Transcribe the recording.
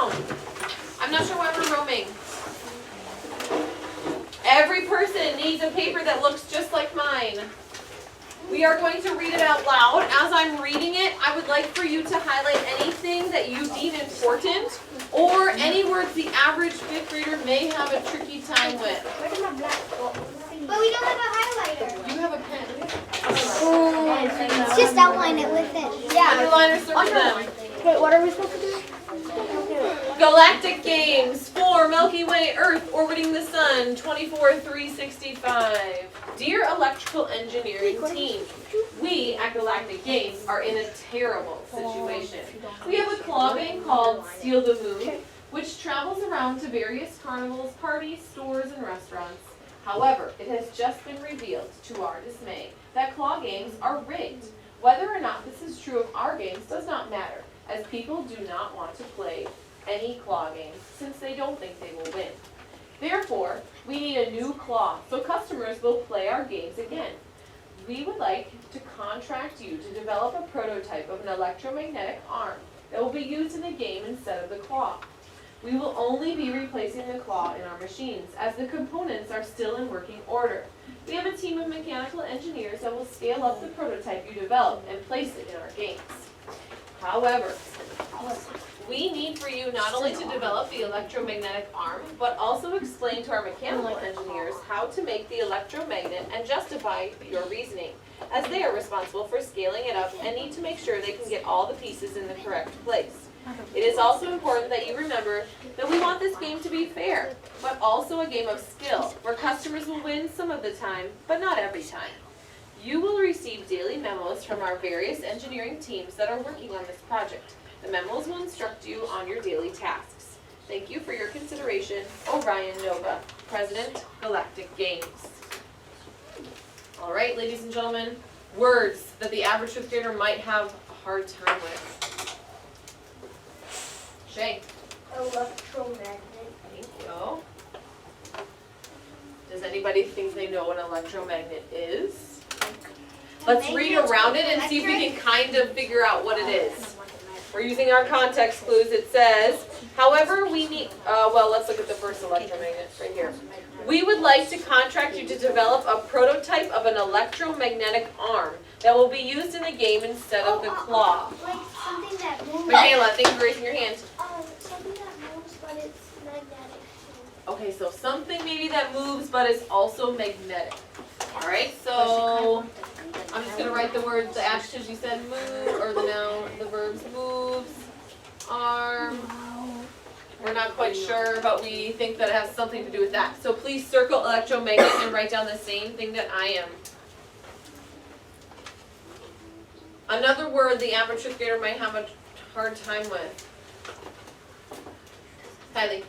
down. I'm not sure why we're roaming. Every person needs a paper that looks just like mine. We are going to read it out loud. As I'm reading it, I would like for you to highlight anything that you deem important or any words the average 5th grader may have a tricky time with. Where's my black book? But we don't have a highlighter. You have a pen. It's just outline it with it. Yeah. Underline or circle them. Wait, what are we supposed to do? Galactic games for Milky Way Earth orbiting the sun 24,365. Dear electrical engineering team, we at Galactic Games are in a terrible situation. We have a claw game called Steal the Moon, which travels around to various carnivals, parties, stores, and restaurants. However, it has just been revealed to our dismay that claw games are rigged. Whether or not this is true of our games does not matter, as people do not want to play any claw games since they don't think they will win. Therefore, we need a new claw so customers will play our games again. We would like to contract you to develop a prototype of an electromagnetic arm that will be used in the game instead of the claw. We will only be replacing the claw in our machines as the components are still in working order. We have a team of mechanical engineers that will scale up the prototype you develop and place it in our games. However, we need for you not only to develop the electromagnetic arm, but also explain to our mechanical engineers how to make the electromagnet and justify your reasoning, as they are responsible for scaling it up and need to make sure they can get all the pieces in the correct place. It is also important that you remember that we want this game to be fair, but also a game of skill, where customers will win some of the time, but not every time. You will receive daily memos from our various engineering teams that are working on this project. The memos will instruct you on your daily tasks. Thank you for your consideration, Orion Nova, President, Galactic Games. All right, ladies and gentlemen, words that the average 5th grader might have a hard time with. Shay. Electromagnet. Thank you. Does anybody think they know what an electromagnet is? Let's read around it and see if we can kind of figure out what it is. We're using our context clues. It says, however, we need, well, let's look at the first electromagnet right here. We would like to contract you to develop a prototype of an electromagnetic arm that will be used in the game instead of the claw. Like something that moves. Michaela, thank you for raising your hand. Something that moves, but it's magnetic. Okay, so something maybe that moves but is also magnetic. All right, so I'm just gonna write the words, the adjectives you said, move, or the noun, the verbs moves, arm. We're not quite sure, but we think that it has something to do with that. So please circle electromagnet and write down the same thing that I am. Another word the average 5th grader might have a hard time with. Kylie.